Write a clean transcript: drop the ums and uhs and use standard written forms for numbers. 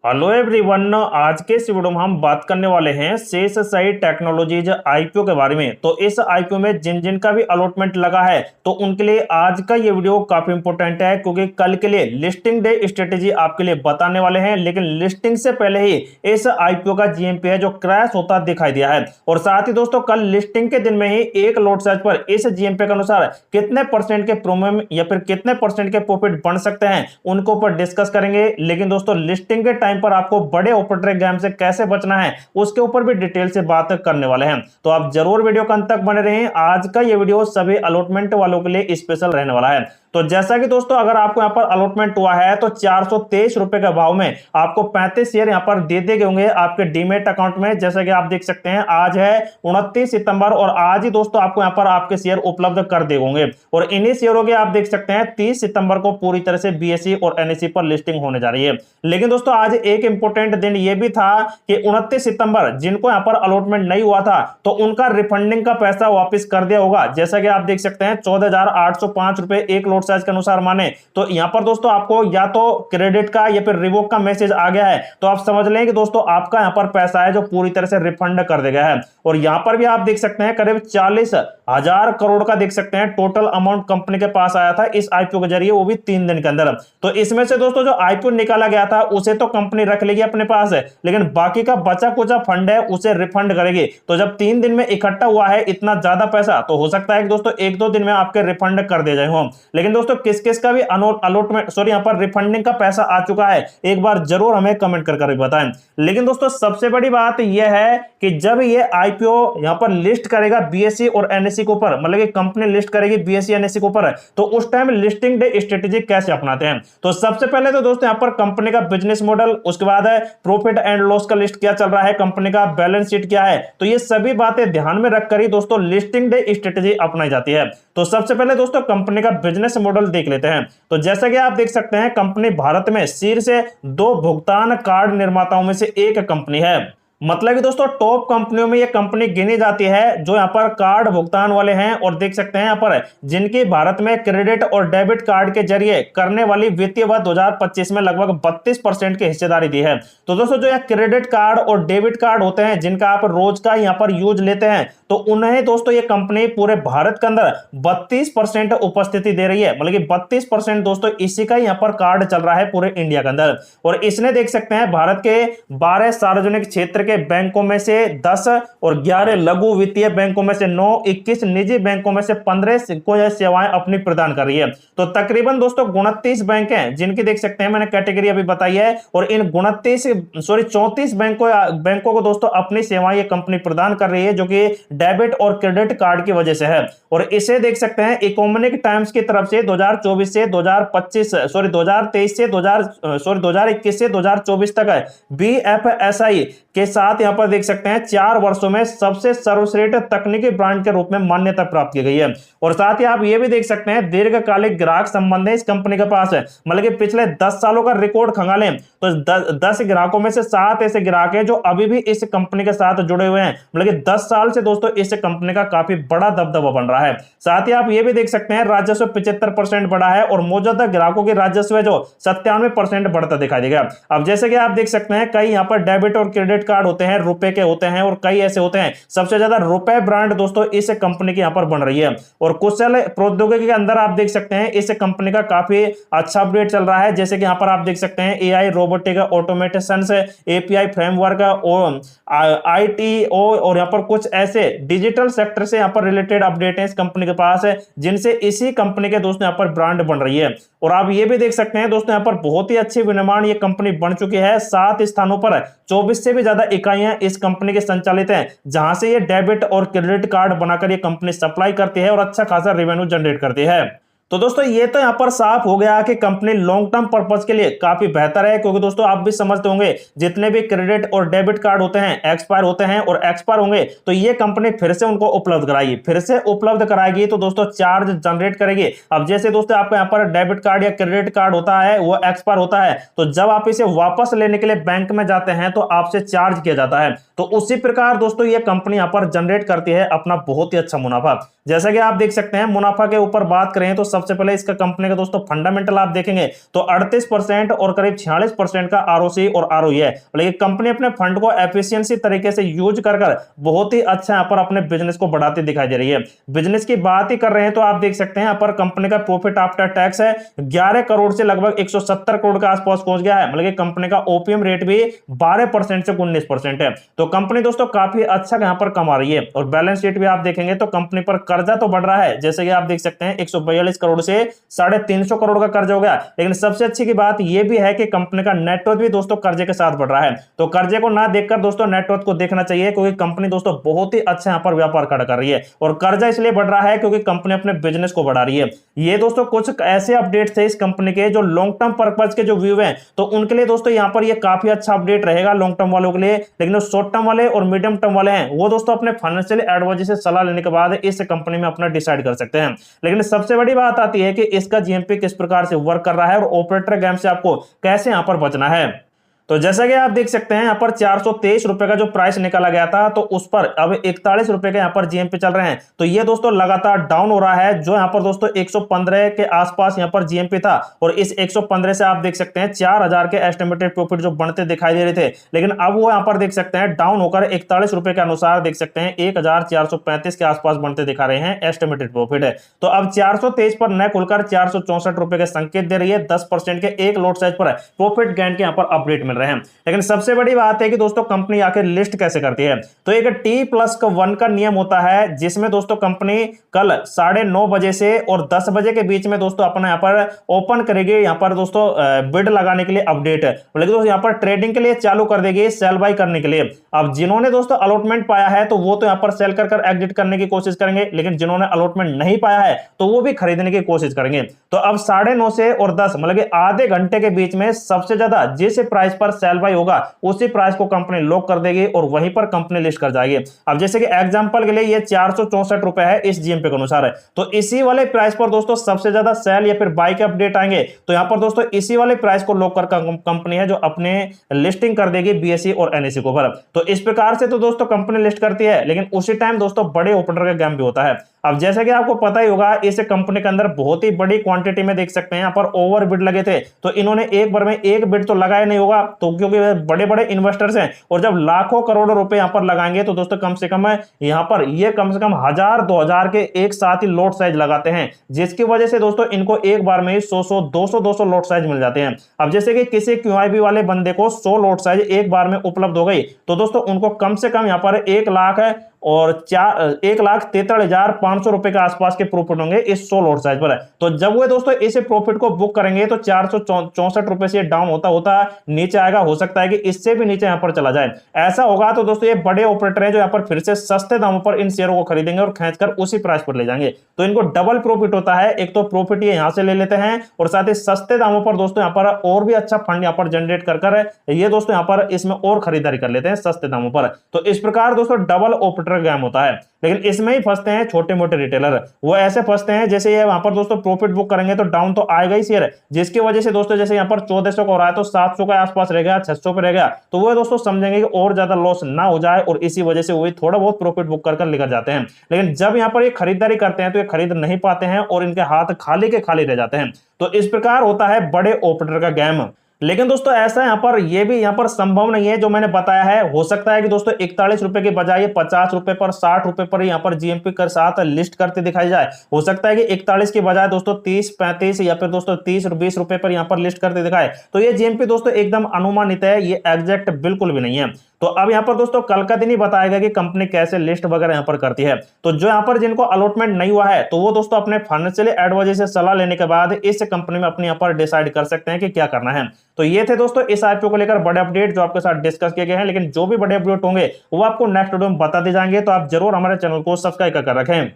Hello everyone, आज के इस वीडियो में हम बात करने वाले हैं शेष शाही टेक्नोलॉजीज आईपीओ के बारे में। तो इस आईपीओ में जिन जिन का भी अलॉटमेंट लगा है तो उनके लिए आज का ये वीडियो काफी इंपॉर्टेंट है, क्योंकि कल के लिए लिस्टिंग डे स्ट्रेटेजी आपके लिए बताने वाले हैं। लेकिन लिस्टिंग से पहले ही इस आईपीओ का जीएमपी है जो क्रैश होता दिखाई दिया है। और साथ ही दोस्तों, कल लिस्टिंग के दिन में ही एक लॉट साइज पर इस जीएमपी के अनुसार कितने परसेंट के प्रीमियम या फिर कितने परसेंट के प्रॉफिट बन सकते हैं उनको ऊपर डिस्कस करेंगे। लेकिन दोस्तों, लिस्टिंग के टाइम पर आपको बड़े ओपन गेम से कैसे बचना है उसके ऊपर भी डिटेल से बात करने वाले हैं। तो आप जरूर वीडियो के अंत तक बने रहें। आज का ये वीडियो सभी अलॉटमेंट वालों के लिए स्पेशल रहने वाला है। तो जैसा कि दोस्तों, अगर आपको यहां पर अलॉटमेंट हुआ है तो 423 रुपए के भाव में आपको 35 शेयर यहां पर दे दिए होंगे आपके डीमेट अकाउंट में। जैसा कि आप देख सकते हैं, आज है 29 सितंबर और आज ही दोस्तों आपको यहां पर आपके शेयर उपलब्ध कर दिए होंगे। और इन्हीं शेयरों के आप देख सकते हैं 30 सितंबर को पूरी तरह से बीएसई और एनएसई पर लिस्टिंग होने जा रही है। लेकिन दोस्तों, आज एक इंपॉर्टेंट दिन यह भी था कि 29 सितंबर जिनको यहां पर अलॉटमेंट नहीं हुआ था तो उनका रिफंडिंग का पैसा वापस कर दिया होगा। जैसा कि आप देख सकते हैं 14,805 रुपए एक लॉट साइज के अनुसार माने तो यहां पर दोस्तों आपको या तो क्रेडिट का या फिर रिवोक का मैसेज आ गया है, तो आप समझ लें कि दोस्तों आपका यहां पर पैसा है जो पूरी तरह से रिफंड कर दिया गया है। और यहां पर भी आप देख सकते हैं करीब 40,000 करोड़ का देख सकते हैं टोटल अमाउंट कंपनी के पास आया था इस आईपीओ के जरिए, वो भी 3 दिन के अंदर। तो इसमें से दोस्तों जो आईपीओ निकाला गया था उसे तो कंपनी रख लेगी अपने पास है, लेकिन बाकी का बचा कुचा फंड है उसे रिफंड करेगी। तो जब 3 दिन में इकट्ठा हुआ है इतना ज्यादा पैसा, तो हो सकता है कि दोस्तों 1-2 दिन में आपके रिफंड कर दिए जाए हो। लेकिन दोस्तों, किस किस का भी अलॉटमेंट यहां पर रिफंडिंग का पैसा आ चुका है एक बार जरूर हमें कमेंट कर बताएं। लेकिन दोस्तों, सबसे बड़ी बात यह है कि जब ये आईपीओ यहां पर लिस्ट करेगा बीएसई और एनएसई के ऊपर, मतलब कि कंपनी लिस्ट करेगी बीएसई एनएसई के ऊपर, तो उस टाइम लिस्टिंग डे स्ट्रेटेजी कैसे अपनाते हैं। तो सबसे पहले तो दोस्तों यहां पर कंपनी का बिजनेस मॉडल, उसके बाद है प्रॉफिट एंड लॉस का लिस्ट क्या चल रहा है, कंपनी का बैलेंस शीट क्या है। तो ये सभी बातें ध्यान में रखकर ही दोस्तों लिस्टिंग डे स्ट्रेटेजी अपनाई जाती है। तो सबसे पहले दोस्तों कंपनी का बिजनेस मॉडल देख लेते हैं। तो जैसा कि आप देख सकते हैं, कंपनी भारत में शीर्ष 2 भुगतान कार्ड निर्माताओं में से एक कंपनी है। मतलब कि दोस्तों टॉप कंपनियों में ये कंपनी गिनी जाती है जो यहाँ पर कार्ड भुगतान वाले हैं। और देख सकते हैं यहाँ पर जिनकी भारत में क्रेडिट और डेबिट कार्ड के जरिए करने वाली वित्तीय वर्ष 2025 में लगभग 32% की हिस्सेदारी दी है। तो दोस्तों, जो यहाँ क्रेडिट कार्ड और डेबिट कार्ड होते हैं जिनका आप रोज का यहाँ पर यूज लेते हैं, तो उन्हें दोस्तों ये कंपनी पूरे भारत के अंदर 32% उपस्थिति दे रही है। मतलब कि 32% दोस्तों इसी का यहाँ पर कार्ड चल रहा है पूरे इंडिया के अंदर। और इसने देख सकते हैं भारत के 12 सार्वजनिक क्षेत्र के बैंकों में से 10 और 11 लघु वित्तीय बैंकों में से 9, 21 निजी बैंकों में से 15 को यह सेवाएं अपनी प्रदान कर रही है। तो तकरीबन दोस्तों 29 बैंक हैं जिनकी देख सकते हैं मैंने कैटेगरी अभी बताई है। और इन 34 बैंकों को दोस्तों अपनी सेवाएं ये कंपनी प्रदान कर रही है, जो कि डेबिट और क्रेडिट कार्ड की वजह से है। और इसे देख सकते हैं इकोनॉमिक टाइम्स की तरफ से 2024 से 2021 से 2024 तक बीएफएसआई के साथ यहां पर देख सकते हैं 4 वर्षों में सबसे सर्वश्रेष्ठ तकनीकी ब्रांड के रूप में मान्यता प्राप्त की गई है। और साथ ही आप ये भी देख सकते हैं दीर्घकालिक ग्राहक संबंध है इस कंपनी के पास है। मतलब कि पिछले 10 सालों का रिकॉर्ड खंगालें तो 10 ग्राहकों में से 7 ऐसे ग्राहक हैं जो अभी भी इस कंपनी के साथ जुड़े हुए हैं। मतलब कि 10 साल से दोस्तों इस कंपनी का काफी बड़ा दबदबा बन रहा है। साथ ही आप ये भी देख सकते हैं राजस्व 75% बढ़ा है और मौजूदा ग्राहकों की राजस्व जो 97% बढ़ता दिखाई देगा। अब जैसे कि आप देख सकते हैं कई यहाँ पर डेबिट और क्रेडिट कार्ड होते हैं, रुपए के होते हैं और कई ऐसे होते हैं। सबसे ज्यादा रुपए ब्रांड दोस्तों इस कंपनी की यहां पर बन रही है। और कुशल प्रौद्योगिकी के अंदर आप देख सकते हैं इस कंपनी का काफी अच्छा अपडेट चल रहा है। जैसे कि यहां पर आप देख सकते हैं एआई, रोबोटिक, ऑटोमेशन से एपीआई फ्रेमवर्क और आईटीओ और यहां पर कुछ ऐसे डिजिटल सेक्टर से यहां पर रिलेटेड अपडेट है इस कंपनी के पास है, जिनसे इसी कंपनी के दोस्तों यहां पर ब्रांड बन रही है। और आप ये भी देख सकते हैं दोस्तों यहां पर बहुत ही अच्छी विनिर्माण ये कंपनी बन चुकी है। 7 स्थानों पर 24 से भी ज्यादा इकाइयां इस कंपनी के संचालित हैं, जहां से ये डेबिट और क्रेडिट कार्ड बनाकर ये कंपनी सप्लाई करती है और अच्छा खासा रेवेन्यू जनरेट करती है। तो दोस्तों ये तो यहां पर साफ हो गया कि कंपनी लॉन्ग टर्म पर्पस के लिए काफी बेहतर है, क्योंकि दोस्तों आप भी समझते होंगे जितने भी क्रेडिट और डेबिट कार्ड होते हैं एक्सपायर होते हैं और एक्सपायर होंगे तो ये कंपनी फिर से उनको उपलब्ध कराएगी, फिर से उपलब्ध कराएगी तो दोस्तों चार्ज जनरेट करेगी। अब जैसे दोस्तों आपका यहाँ पर डेबिट कार्ड या क्रेडिट कार्ड होता है वो एक्सपायर होता है, तो जब आप इसे वापस लेने के लिए बैंक में जाते हैं तो आपसे चार्ज किया जाता है। तो उसी प्रकार दोस्तों ये कंपनी यहाँ पर जनरेट करती है अपना बहुत ही अच्छा मुनाफा। जैसा कि आप देख सकते हैं मुनाफा के ऊपर बात करें तो सबसे पहले इसका कंपनी का दोस्तों फंडामेंटल आप देखेंगे तो 38% और करीब 46% का आरओसी और आरओई है। लेकिन कंपनी अपने फंड को एफिशिएंसी तरीके से यूज कर बहुत ही अच्छा यहाँ पर अपने बिजनेस को बढ़ाती दिखाई दे रही है। बिजनेस की बात ही कर रहे हैं तो आप देख सकते हैं यहाँ पर कंपनी का प्रॉफिट आफ्टर टैक्स है 11 करोड़ से लगभग 170 करोड़ के आसपास पहुंच गया है। मतलब कंपनी का ओपीएम रेट भी 12% से 19% है। तो कंपनी दोस्तों काफी अच्छा यहाँ पर कमा रही है। और बैलेंस शीट भी आप देखेंगे तो कंपनी पर कर्जा तो बढ़ रहा है, जैसे कि आप देख सकते हैं 142 करोड़ से 350 करोड़ का कर्ज हो गया। लेकिन सबसे अच्छी की बात यह भी है कि कंपनी का नेटवर्थ भी दोस्तों कर्जे के साथ बढ़ रहा है। तो कर्जे को ना देखकर दोस्तों नेटवर्थ को देखना चाहिए, क्योंकि कंपनी दोस्तों बहुत ही अच्छा यहाँ पर व्यापार खड़ा कर रही है। और कर्जा इसलिए बढ़ रहा है क्योंकि कंपनी अपने बिजनेस को बढ़ा रही है। ये दोस्तों कुछ ऐसे अपडेट थे इस कंपनी के जो लॉन्ग टर्म पर्पज के जो व्यू हैं तो उनके लिए दोस्तों यहाँ पर ये काफी अच्छा अपडेट रहेगा लॉन्ग टर्म वालों के लिए। लेकिन जो शॉर्ट टर्म वाले और मीडियम टर्म वाले हैं वो दोस्तों अपने फाइनेंशियल एडवाइजर से सलाह लेने के बाद इस कंपनी में अपना डिसाइड कर सकते हैं। लेकिन सबसे बड़ी बात आती है कि इसका जीएमपी किस प्रकार से वर्क कर रहा है और ऑपरेटर गेम से आपको कैसे यहां पर बचना है। तो जैसा कि आप देख सकते हैं यहाँ पर 423 रुपए का जो प्राइस निकाला गया था तो उस पर अब 41 रुपए के यहाँ पर जीएमपी चल रहे हैं। तो ये दोस्तों लगातार डाउन हो रहा है, जो यहाँ पर दोस्तों 115 के आसपास यहाँ पर जीएमपी था। और इस 115 से आप देख सकते हैं 4000 के एस्टिमेटेड प्रॉफिट जो बनते दिखाई दे रहे थे, लेकिन अब वो यहाँ पर देख सकते हैं डाउन होकर 41 रुपए के अनुसार देख सकते हैं 1435 के आसपास बनते दिखा रहे हैं एस्टिमेटेड प्रॉफिट है। तो अब 423 पर न खुलकर 464 रुपए के संकेत दे रही है। 10% के एक लॉट साइज पर प्रॉफिट गेन के यहाँ पर अपडेट मिल रहे हैं। लेकिन सबसे बड़ी बात है कि दोस्तों कंपनी आखिर लिस्ट कैसे करती है। तो एक T+1 का नियम होता है, जिसमें दोस्तों कंपनी कल 9:30 बजे से और 10 बजे के बीच में दोस्तों अपना यहाँ पर ओपन करेगी, यहाँ पर दोस्तों बिड लगाने के लिए अपडेट है, लेकिन दोस्तों यहाँ पर ट्रेडिंग के लिए चालू कर देगी सेल बाय करने के लिए। अब जिन्होंने दोस्तों अलॉटमेंट पाया है तो वो तो यहाँ पर सेल कर एग्जिट करने की कोशिश करेंगे, लेकिन जिन्होंने अलॉटमेंट नहीं पाया है तो वो भी खरीदने की कोशिश करेंगे। तो अब 9:30 से और 10 मतलब कि आधे घंटे के बीच में सबसे ज्यादा जिस प्राइस पर सेल बाय होगा उसी प्राइस को कंपनी लॉक कर देगी और वहीं पर कंपनी लिस्ट कर जाएगी। अब जैसे कि एग्जांपल के लिए ये 464 रुपए है इस जीएमपी के अनुसार है, तो इसी वाले प्राइस पर दोस्तों सबसे ज्यादा सेल या फिर बाय के अपडेट आएंगे तो यहां पर दोस्तों इसी वाले प्राइस को लॉक कर कंपनी है जो अपने लिस्टिंग कर देगी बीएसई और एनएसई को। तो इस प्रकार से तो दोस्तों कंपनी लिस्ट करती है, लेकिन उसी टाइम दोस्तों बड़े ऑपरेटर का गेम भी होता है। अब जैसे कि आपको पता ही होगा इस कंपनी के अंदर बहुत ही बड़ी क्वांटिटी में देख सकते हैं यहाँ पर ओवर बिड लगे थे, तो इन्होंने एक बार में एक बिड तो लगाया नहीं होगा, तो क्योंकि बड़े बड़े इन्वेस्टर्स हैं और जब लाखों करोड़ों रुपए यहाँ पर लगाएंगे तो दोस्तों कम से कम यहाँ पर ये कम से कम 1000-2000 के एक साथ ही लॉट साइज लगाते हैं, जिसकी वजह से दोस्तों इनको एक बार में 100-200 लॉट साइज मिल जाते हैं। अब जैसे कि किसी क्यूआईबी वाले बंदे को 100 लॉट साइज एक बार में उपलब्ध हो गई तो दोस्तों उनको कम से कम यहाँ पर 1,43,500 रुपए के आसपास के प्रॉफिट होंगे इस 100 लॉट साइज पर। तो जब वो दोस्तों इस प्रॉफिट को बुक करेंगे तो 464 रुपए से डाउन होता होता नीचे आएगा, हो सकता है कि इससे भी नीचे यहां पर चला जाए। ऐसा होगा तो दोस्तों ये बड़े ऑपरेटर हैं जो यहां पर फिर से सस्ते दामों पर इन शेयरों को खरीदेंगे और खींचकर उसी प्राइस पर ले जाएंगे, तो इनको डबल प्रॉफिट होता है। एक तो प्रॉफिट ये यहां से ले लेते हैं और साथ ही सस्ते दामों पर दोस्तों यहां पर और भी अच्छा फंड यहां पर जनरेट कर ये दोस्तों यहां पर इसमें और खरीदारी कर लेते हैं सस्ते दामों पर। तो इस प्रकार दोस्तों डबल ऑपरेटर गेम होता है। लेकिन इसमें ही फंसते हैं छोटे मोटे रिटेलर, वो ऐसे फंसते हैं जैसे ये वहां पर दोस्तों प्रॉफिट बुक करेंगे तो डाउन तो आएगा ही शेयर, जिसकी वजह से दोस्तों जैसे यहाँ पर 1400 का हो रहा है तो 700 के आसपास रह गया, 600 पे रह गया, तो वो दोस्तों समझेंगे कि और ज्यादा लॉस ना हो जाए और इसी वजह से वो थोड़ा बहुत प्रॉफिट बुक कर लेकर जाते हैं। लेकिन जब यहाँ पर ये खरीदारी करते हैं तो ये खरीद नहीं पाते हैं और इनके हाथ खाली के खाली रह जाते हैं। तो इस प्रकार होता है बड़े ऑपरेटर का गेम। लेकिन दोस्तों ऐसा यहाँ पर यह भी यहाँ पर संभव नहीं है जो मैंने बताया है। हो सकता है कि दोस्तों 41 रुपए के बजाय 50 रुपए पर 60 रुपए पर यहाँ पर जीएमपी के साथ लिस्ट करते दिखाई जाए। हो सकता है कि 41 के बजाय दोस्तों 30-35 या फिर दोस्तों 30-20 रुपए पर यहाँ पर लिस्ट करते दिखाए। तो ये जीएमपी दोस्तों एकदम अनुमानित है, ये एग्जैक्ट बिल्कुल भी नहीं है। तो अब यहाँ पर दोस्तों कल का दिन ही बताएगा कि कंपनी कैसे लिस्ट वगैरह यहाँ पर करती है। तो जो यहाँ पर जिनको अलॉटमेंट नहीं हुआ है तो वो दोस्तों अपने फाइनेंशियल एडवाइजर से सलाह लेने के बाद इस कंपनी में अपने यहाँ पर डिसाइड कर सकते हैं कि क्या करना है। तो ये थे दोस्तों इस आईपीओ को लेकर बड़े अपडेट जो आपके साथ डिस्कस किए गए हैं। लेकिन जो भी बड़े अपडेट होंगे वो आपको नेक्स्ट वीडियो में बता दिए जाएंगे, तो आप जरूर हमारे चैनल को सब्सक्राइब कर रखें।